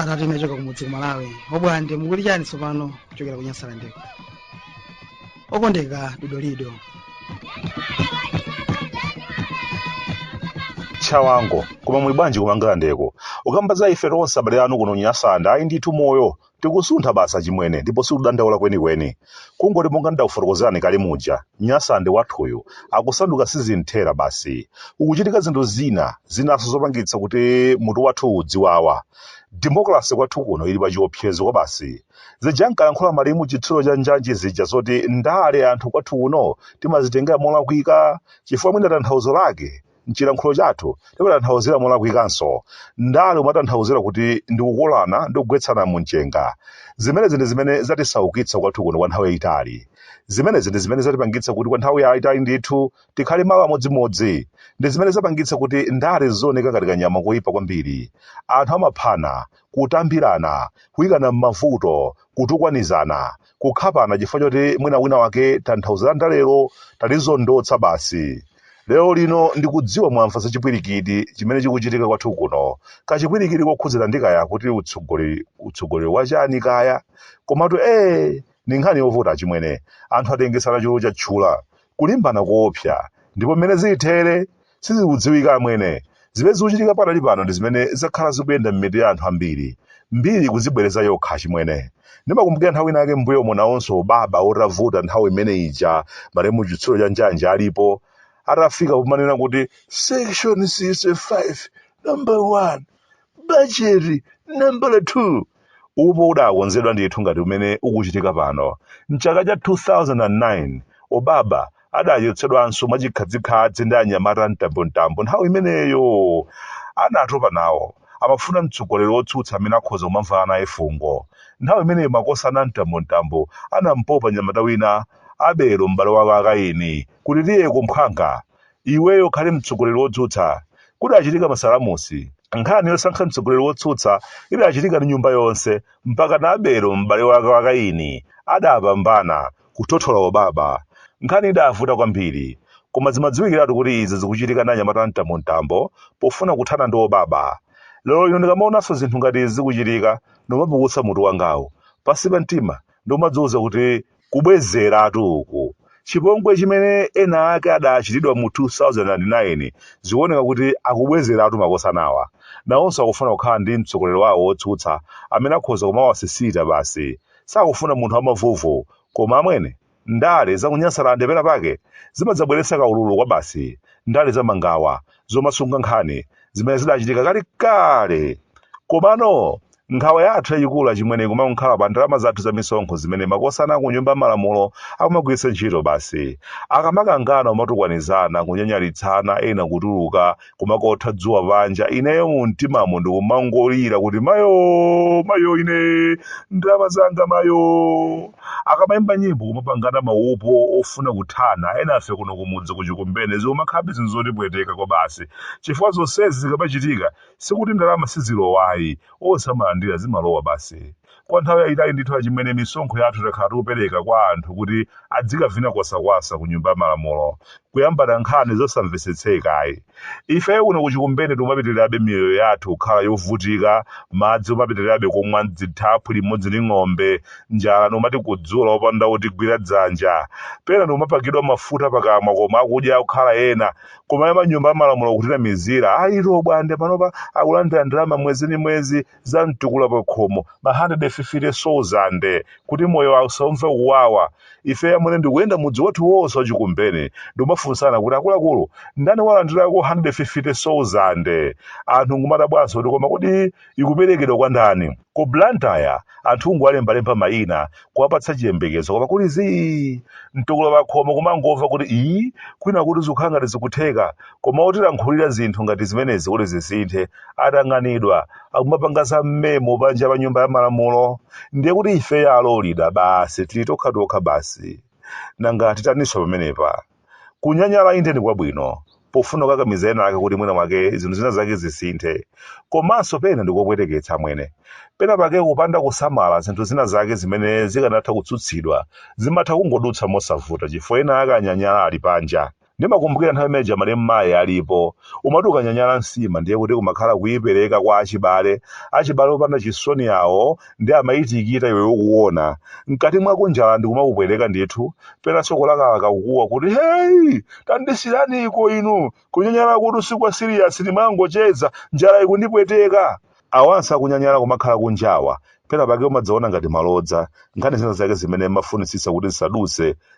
Kalata inachoka kumudzi ku Malawi. Bwande mukuli chani tsopano kuchokera kunyasala ndeko. Okondeka dodolido. Chawango koma muli bwanji kumangala ndeko ukamba za ife tonse abale anu kuno nyasanda ayi ndithu moyo tikusuntha basa chimwene ndipo sikudandaula kwenikweni kungoti monga ndaufotokozani kale muja nyasande wathuyu akusanduka sizinthera basi ukuchitika zinthu zinaso zopangitsa kuti mutu wathu udziwawa democracy kwathu kuno ili pa chiopsezo kwa basi zijankayankhula malimu chitsulo cha njanji zija zoti ndale anthu kwathu kuno timazitengera molakwika chifukwa mwina tanthauzo lake mchilankhulo chathu timatanthauzira molakwikanso ndale umatanthauzira kuti ndikukolana ndikugwetsana munjenga zimenezi ndi zimene zatisaukitsa kwathu kuno kwa nthawi yayitali zimenezi ndi zimene zatipangitsa kuti kwa nthawi yayitali ndithu tikhale malo amodzimodzi ndi zimene zapangitsa kuti ndale zioneka ngati kanyama koyipa kwambiri anthu amaphana kutambirana kuyikana m'mavuto kutukwanizana kukhapana chifukwa choti mwina wake tanthauzo la ndalero talizondotsa basi lero lino ndikudziwa mwamva za chipwirikiti chimene chikuchitika kwathu kuno kachipwirikiti kokhudzera ndikaya kuti utsogoleri wachani kaya komatu ni nkhani yovuta chimwene anthu atengesana chulu chatchula kulimbana koopsa ndipo mmene zithere sizikudziwika amwene zimene zikuchitika padali pano ndi zimene zakhala zikuyenda m'mitu ya anthu ambiri mbiri kuzibwereza yokha chimwene ndimakumbukira nthawi inake mbuyo monawonso baba otavuta nthawi imene ija malemu chitsulo cha njanja alipo atafika pomanena kuti section 65 number 1 budget number 2 upo udakonzedwa ndithu ngati umene ukuchitika pano mchaka cha 2009 obaba adachotsedwanso mwachikhadzikadzi ndi anyamata mtambo nthawi imeneyo anatopa nawo amafuna mtsogoleri wotsutsa amene akhoza kumamvana naye fungo nthawi imeneyo makosana mtambo anampopa nyamata wina abelo m'bale wake akaini kuti tiye kumphanga iweyo khale mtsogoleri wotsutsa kudachitika masalamusi nkhani yosankha mtsogoleri wotsutsa idachitika ndi nyumba yonse mpaka na abelo m'bale wake akaini adapambana kuthothola obaba nkhani idavuta kwambiri koma zimadziwikiratu kuti izi zikuchitika ndi anyamata mtambo pofuna kuthana ndi obaba lero ino ndikamaonanso zinthu ngati izi zikuchitika ndimapukutsa mutu wangawo pasi pa mtima ndimadziwuza kuti kubwezeratu uku chipongwe chimene ena ake adachitidwa mu 2009 zikuoneka kuti akubwezeratu makosanawa nawonso akufuna kukhala ndi mtsogoleri wawo wotsutsa amene akhoza kumawasisita basi sakufuna munthu wamavuvu koma amwene ndale zakunyasala ndepera pake zimadzabweretsa kaululu kwa basi ndale zamangawa zomasunga nkhani zimene zidachitika kale komano nkhawa yathu yayikulu chimwene kumakhala pa ndalama zathu za misonkho zimene makosana kunyumba malamulo akumagwiritsa ntchito basi akamakangana umatukwanizana kunyanyalitsana ena kutuluka kumakotha dzuwa panja ineyo mu mtimamo ndikumangolira kuti mayo ine ndalama zanga mayo akamayimba nyimbo kumapangana maupo ofuna kuthana enafe kuno kumudzi kuchikumbene zikumakhabe zinthu zotipweteka kwa basi chifukwa zonsezi zikamachitika sikuti ndalama sizilowayi ndira zimalowa basi kwa nthawi yayitali ndithu chimene misonkho yathu takhala tikupereka kwa anthu kuti adzikavina kwasakwasa ku nyumba ya malamulo kuyambana nkhani zosamvetsetsekayi ife kuno kuchikumbene timapitirirabe miyoyo yathu kukhala yovutika madzi umapitirirabe kumwa dzithaphwi limodzi ndi ng'ombe njala nomati kudzula opanda kutigwira dzanja pena nomapakidwa mafuta pakamwa koma akudya kukhala ena koma manyumba ya malamulo kuthira mizira ayito Bwande panopa akulandira ndalama mwezi ndi mwezi za mtukula pa khomo ma 150,000 kuti moyo usamve kuwawa ife amene ndikuyenda mudzi wathu wonse wachikumbene ndimafunsana kuti akuluakulu ndani walandirako 150,000 anthu ngumatabwanso kuti koma kuti ikuperekedwa kwa ndani ku Blantyre anthu nguwalembalemba mayina kuwapatsa chiyembekezo koma kuti zi mtukula pa khomo kumangomva kuti kwina kuti zikukhala ngati zikutheka koma otilankhulira zinthu ngati zimenezi kuti zisinthe atang'anidwa akumapanga za mmemo panja pa nyumba ya malamulo ndiye kuti ife alolida basi tili tokha basi nanga titaniswa pamenepa kunyanyala inde ndi kwabwino pofuna kukakamiza ena ake kuti mwina mwake zinthu zina zake zisinthe komanso pena ndikopweteketsa amwene pena pake kupanda kusamala zinthu zina zake zimene zikanatha kutsutsidwa zimatha kungodutsa mosavuta chifukwa ena ake anyanyala ali panja ndimakumbukira nthawi imene jamali mmayi alipo umati ukanyanyala nsima ndiye kuti kumakhala kuyipereka kwa achibale opanda chisoni yawo ndi amayitikita iwe ukuona mkati mwako njala ndikumakupwereka ndithu penanso kulakalaka kukuwa kuti heyi tandisiraniko inu kunyanyala kuti usiku siriyasi ndimangocheza njala ikundipweteka. Awansi akunyanyala kumakhala kunjawa pena pake umadzaona ngati malodza nkhani zina zake zimene mafunisisa kuti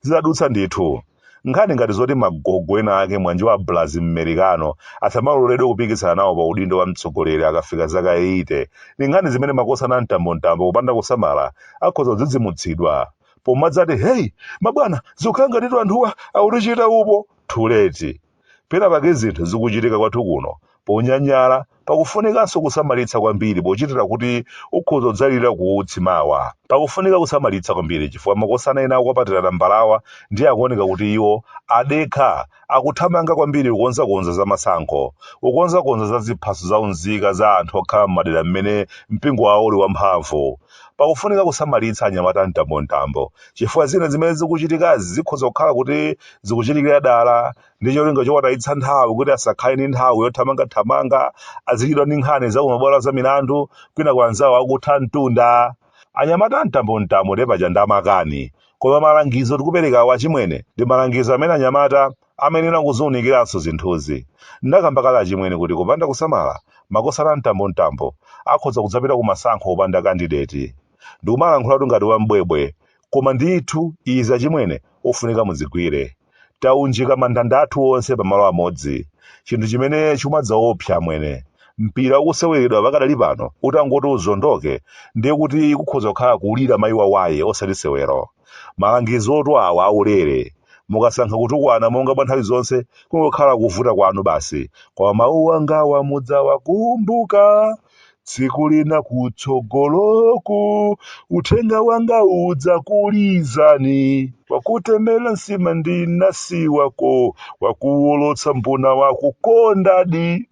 zidadutsa ndithu. Nkhani ngati zoti magogo ena ake mwanji wa blazi mmerikano asamaloledwe kupikisana nawo pa udindo wa mtsogoleri akafika zaka 80 ni nkhani zimene makosana mtambo kupanda kusamala akhoza kudzidzimutsidwa pomadzati hey mabwana zikukhala ngatitu anthuwa akutichita upo thuleti. Pena pake zinthu zikuchitika kwathu kuno ponyanyala pakufunikanso kusamalitsa kwambiri pochitira kuti ukhoza kudzalira kuutsi mawa. Pakufunika kusamalitsa kwambiri chifukwa makosana ena akupatirana mbalawa ndiye akuoneka kuti iwo adekha akuthamanga kwambiri kukonzakonza za masankho kukonzakonza za ziphaso za unzika za anthu okhala m'madera mmene mpingo wawo uli wamphamvu. Pakufunika kusamalitsa anyamata mtambo chifukwa zina zimene zikuchitikazi zikhoza kukhala kuti zikuchitikira dala ndi cholinga chowatayitsa nthawi kuti asakhale ndi nthawi yothamangathamanga azikidwa ndi nkhani za kumabwalo za milandu kwina kwa anzawo akutha mtunda. Anyamata mtambo lepaja ndamakani koma malangizo tikupereka wachimwene ndi malangizo amene anyamata amenena kuziwunikiranso zinthuzi. Ndakamba kale achimwene kuti kupanda kusamala makosana mtambo akhoza kudzapita ku masankho opanda kandideti. Ndikumalankhulatu ngati wambwebwe koma ndithu izi achimwene ofunika muzigwire. Taunjika mandanda athu onse pamalo amodzi chinthu chimene chumadzaopsa mwene mpira ukuseweredwa pakadali pano utangoti uzondoke ndiye kuti kukhoza kukhala kulira mayi wawaye osati sewero. Malangizo oto awa aulere mukasankha kutukwana monga pa nthawi zonse kungokhala kuvuta kwanu basi koma mawu angawa mudzawakumbuka tsiku lina kutsogoloku uthenga wanga udzakulizani wakutemera nsima ndinasiwako wakuwolotsa mbuna wakukondadi.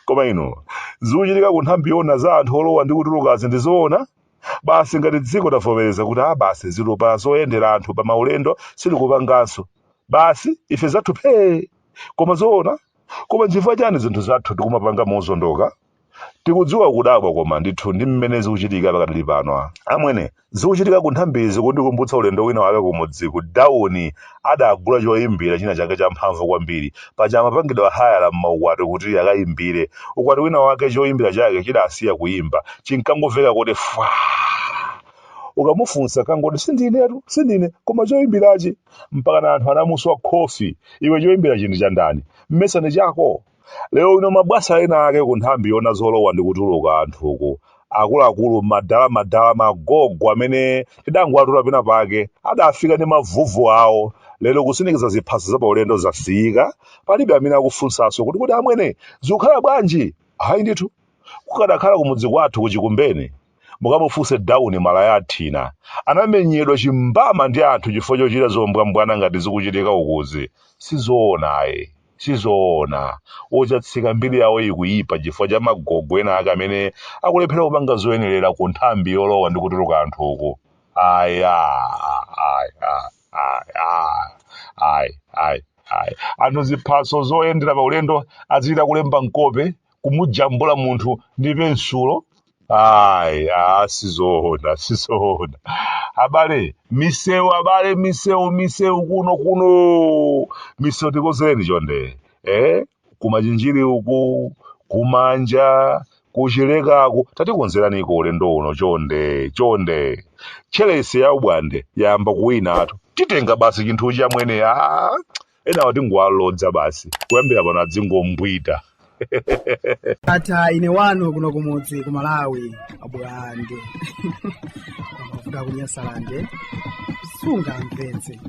Koma ino zikuchitika ku nthambi yona za anthu olowa ndi kutulukazi ndizoona basi ngati dziko tavomereza kuti basi zilopa zoyendera anthu pa maulendo silikupanganso basi ife zathu phee koma zoona. Koma chifukwa chani zinthu zathu tikumapanga mozondoka? Tikudziwa kudabwa koma ndithu ndi mmene zikuchitika pakadali pano. Amwene zikuchitika ku nthambizi kundikumbutsa ulendo wina wake kumudzi ku dawuni adagula choyimbira china chake champhamvu kwambiri paja amapangidwa hayala m'maukwati kuti akayimbire. Ukwati wina wake choyimbira chake chidasiya kuyimba chinkangomveka kuti fwa. Ukamufunsa kangoti sindine koma choyimbirachi mpaka na anthu anamuswa khofi iwe choyimbira chinthu cha ndani mmesane chako. Leo ino mabwasa ena ake ku nthambi yona zolowa ndi kutuluka anthuku akuluakulu madala magogo amene tidangwatula pena pake adafika ndi mavuvu awo lero kusinikiza ziphaso za paulendo zasiyika palibe amene akufunsanso kuti amwene zikukhala bwanji. Hayi ndithu kukadakhala kumudzi kwathu kuchikumbeni mukamufunse dawuni malaya athina anamenyedwa chimbama ndi anthu chifukwa chochita zombwambwana ngati zikuchitika ukuzi. Sizoona ochatsika mbiri yawo ikuyipa chifukwa cha magogo ena ake amene akulephera kupanga zoyenerera ku nthambi yolowa ndi kutuluka anthuku. Anthu ziphaso zoyendera paulendo azichita kulemba nkope kumujambula munthu ndi pensulo. Sizoona. Abale misewu kuno misewu tikozeni chonde kumachinjiri uku kumanja kuchilekaku tatikonzeraniko ulendo uno chonde chelese ya Bwande yamba kuwina athu titenga basi chinthu chamwene enawo tingwalodza basi kuyambira pano adzingombwita. Ata ine wanu kuno kumudzi ku Malawi Bwande mavuto akunyasa lande sunga mvenze.